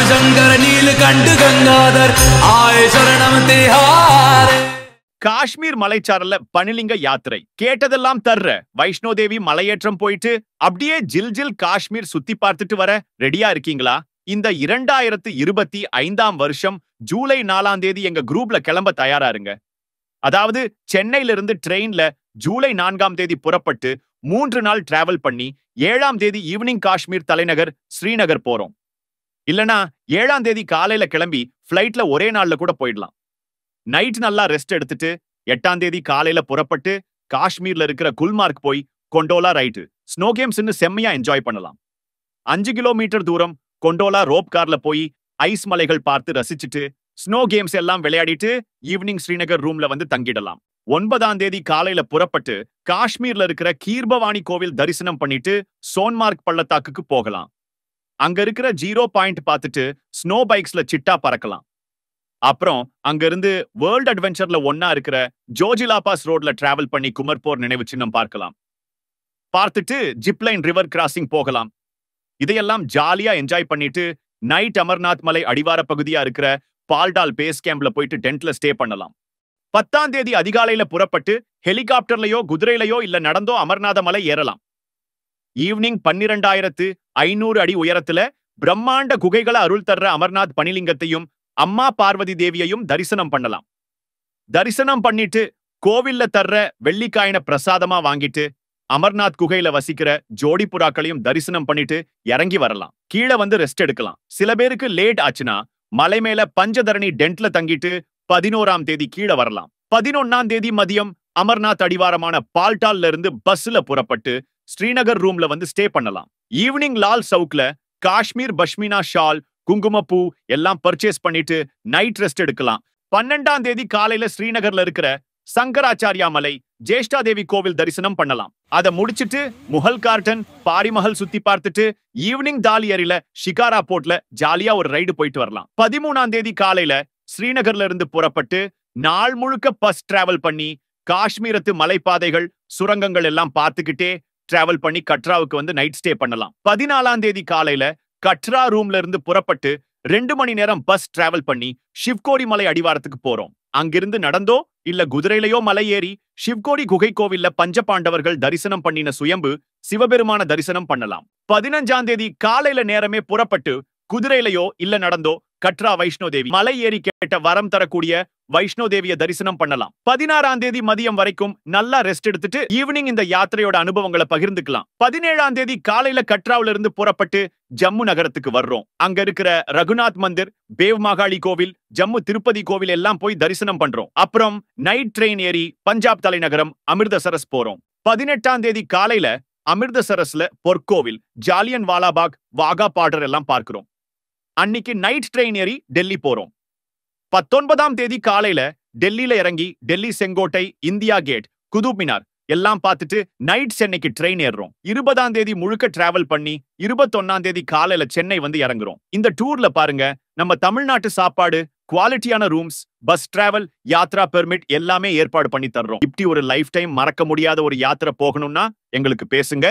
शंकर नीलकंठ गंगाधर आए शरणम तिहारे. காஷ்மீர் மலைச்சாரல்ல பனிலிங்க யாத்திரை கேட்டதெல்லாம் தர்ற வைஷ்ணோ தேவி மலையேற்றம் போயிட்டு அப்படியே ஜில் ஜில் காஷ்மீர் சுத்தி பார்த்துட்டு வர ரெடியா இருக்கீங்களா? இந்த 2025 வருஷம் ஜூலை 4ஆம் தேதி எங்க குரூப்ல கிளம்ப தயாரா இருங்க. அதாவது சென்னையில இருந்து ட்ரெயின்ல ஜூலை 4ஆம் தேதி புறப்பட்டு 3 நாள் டிராவல் பண்ணி 7ஆம் தேதி ஈவினிங் காஷ்மீர் தலைநகர் ஸ்ரீநகர் போறோம். இல்லனா 7ஆம் தேதி காலையில கிளம்பி பிளைட்ல ஒரே நாள்ல கூட போயிடலாம். நைட் நல்லா ரெஸ்ட் எடுத்துட்டு 8ஆம் தேதி காலையில புறப்பட்டு காஷ்மீர்ல இருக்கிற குல்மார்க் போய் கொண்டோலா ரைடு ஸ்னோ கேம்ஸ்னு செம்மையா என்ஜாய் பண்ணலாம். 5 கிலோமீட்டர் தூரம் கொண்டோலா ரோப் கார்ல போய் ஐஸ் மலைகள் பார்த்து ரசிச்சுட்டு ஸ்னோ கேம்ஸ் எல்லாம் விளையாடிட்டு ஈவினிங் ஸ்ரீநகர் ரூம்ல வந்து தங்கிடலாம். 9ஆம் தேதி காலையில புறப்பட்டு காஷ்மீர்ல இருக்கிற கீர்பவானி கோவில் தரிசனம் பண்ணிட்டு சோன்மார்க் பள்ளத்தாக்குக்கு போகலாம். அங்க இருக்கிற 0 பாயிண்ட் பார்த்துட்டு ஸ்னோ பைக்ஸ்ல சிட்டா பறக்கலாம். அப்புறம் அங்க இருந்து வேர்ல்ட் அட்வென்ச்சர்ல ஒன்னா இருக்கிற ஜோஜிலா பாஸ் ரோட்ல டிராவல் பண்ணி குமர்போர் நினைவு சின்னம் பார்க்கலாம். பார்த்துட்டு ஜிப்லைன் ரிவர் கிராசிங் போகலாம். இதையெல்லாம் ஜாலியா என்ஜாய் பண்ணிட்டு நைட் அமர்நாத் மலை அடிவார பகுதியா இருக்கிற பால்டால் பேஸ் கேம்ப்ல போயிட்டு டென்ட்ல ஸ்டே பண்ணலாம். 10ஆம் தேதி அதிகாலையில புறப்பட்டு ஹெலிகாப்டர்லயோ குதிரையிலயோ இல்ல நடந்தோ அமர்நாத மலை ஏறலாம். ஈவினிங் 12,500 அடி உயரத்துல பிரம்மாண்ட குகைகளை அருள் தர்ற அமர்நாத் பனிலிங்கத்தையும் அம்மா பார்வதி தேவியையும் தரிசனம் பண்ணலாம். தரிசனம் பண்ணிட்டு கோவில்ல தர்ற வெள்ளிக்காயின பிரசாதமா வாங்கிட்டு அமர்நாத் குகையில வசிக்கிற ஜோடி புறாக்களையும் தரிசனம் பண்ணிட்டு இறங்கி வரலாம். கீழே வந்து ரெஸ்ட் எடுக்கலாம். சில பேருக்கு லேட் ஆச்சுன்னா மலை மேல பஞ்சதரணி டென்ட்ல தங்கிட்டு 11ஆம் தேதி கீழே வரலாம். 11ஆம் தேதி மதியம் அமர்நாத் அடிவாரமான பால்டால்ல இருந்து பஸ்ல புறப்பட்டு ஸ்ரீநகர் ரூம்ல வந்து ஸ்டே பண்ணலாம். ஈவினிங் லால் சவுக்ல காஷ்மீர் பஷ்மினா ஷால் குங்குமப்பூ எல்லாம் பர்ச்சேஸ் பண்ணிட்டு நைட் ரெஸ்ட் எடுக்கலாம். 12ஆம் தேதி காலையில ஸ்ரீநகர்ல இருக்கிற சங்கராச்சாரியா மலை ஜேஷ்டா தேவி கோவில் தரிசனம் பண்ணலாம். அதை முடிச்சிட்டு முகல் கார்டன் பாரிமஹல் சுத்தி பார்த்துட்டு ஈவினிங் தால் ஏரியில ஷிகாரா போர்ட்ல ஜாலியா ஒரு ரைடு போயிட்டு வரலாம். 13ஆம் தேதி காலையில ஸ்ரீநகர்ல இருந்து புறப்பட்டு நாள் முழுக்க பஸ் டிராவல் பண்ணி காஷ்மீரத்து மலைப்பாதைகள் சுரங்கங்கள் எல்லாம் பார்த்துக்கிட்டே டிராவல் பண்ணி கட்ராவுக்கு வந்து நைட் ஸ்டே பண்ணலாம். 14ஆம் தேதி காலையில கட்ரா ரூம்ல இருந்து புறப்பட்டு 2 மணி நேரம் பஸ் டிராவல் பண்ணி ஷிவ்கோடி மலை அடிவாரத்துக்கு போறோம். அங்கிருந்து நடந்தோ இல்ல குதிரையிலையோ மலை ஏறி ஷிவ்கோடி குகை கோவில்ல பஞ்ச பாண்டவர்கள் தரிசனம் பண்ணின சுயம்பு சிவபெருமான தரிசனம் பண்ணலாம். 15ஆம் தேதி காலையில நேரமே புறப்பட்டு குதிரையிலையோ இல்ல நடந்தோ கட்ரா வைஷ்ணோ தேவி மலை ஏறி கேட்ட வரம் தரக்கூடிய வைஷ்ணோ தேவிய தரிசனம் பண்ணலாம். 16ஆம் தேதி மதியம் வரைக்கும் நல்லா ரெஸ்ட் எடுத்துட்டு ஈவினிங் இந்த யாத்திரையோட அனுபவங்களை பகிர்ந்துக்கலாம். 17ஆம் தேதி காலையில கட்ராவில இருந்து புறப்பட்டு ஜம்மு நகரத்துக்கு வர்றோம். அங்க இருக்கிற ரகுநாத் மந்திர், பேவ் மாகாளி கோவில், ஜம்மு திருப்பதி கோவில் எல்லாம் போய் தரிசனம் பண்றோம். அப்புறம் நைட் ட்ரெயின் ஏறி பஞ்சாப் தலைநகரம் அமிர்தசரஸ் போறோம். 18ஆம் தேதி காலையில அமிர்தசரஸ்ல பொற்கோவில், ஜாலியன் வாலாபாக், வாகா பார்டர் எல்லாம் பார்க்கிறோம். அன்னைக்கு நைட் ட்ரெயின் ஏறி டெல்லி போறோம். 19ஆம் தேதி காலையில டெல்லியில இறங்கி டெல்லி செங்கோட்டை, இந்தியா கேட், குதுப் மினார் எல்லாம் பார்த்துட்டு நைட் சென்னைக்கு ட்ரெயின் ஏறுறோம். 20ஆம் தேதி முழுக்க டிராவல் பண்ணி 21ஆம் தேதி காலையில சென்னை வந்து இறங்குறோம். இந்த டூர்ல பாருங்க, நம்ம தமிழ்நாட்டு சாப்பாடு, குவாலிட்டியான rooms, bus travel, Yatra permit எல்லாமே ஏற்பாடு பண்ணி தர்றோம். இப்படி ஒரு லைஃப் டைம் மறக்க முடியாத ஒரு யாத்திரை போகணும்னா எங்களுக்கு பேசுங்க.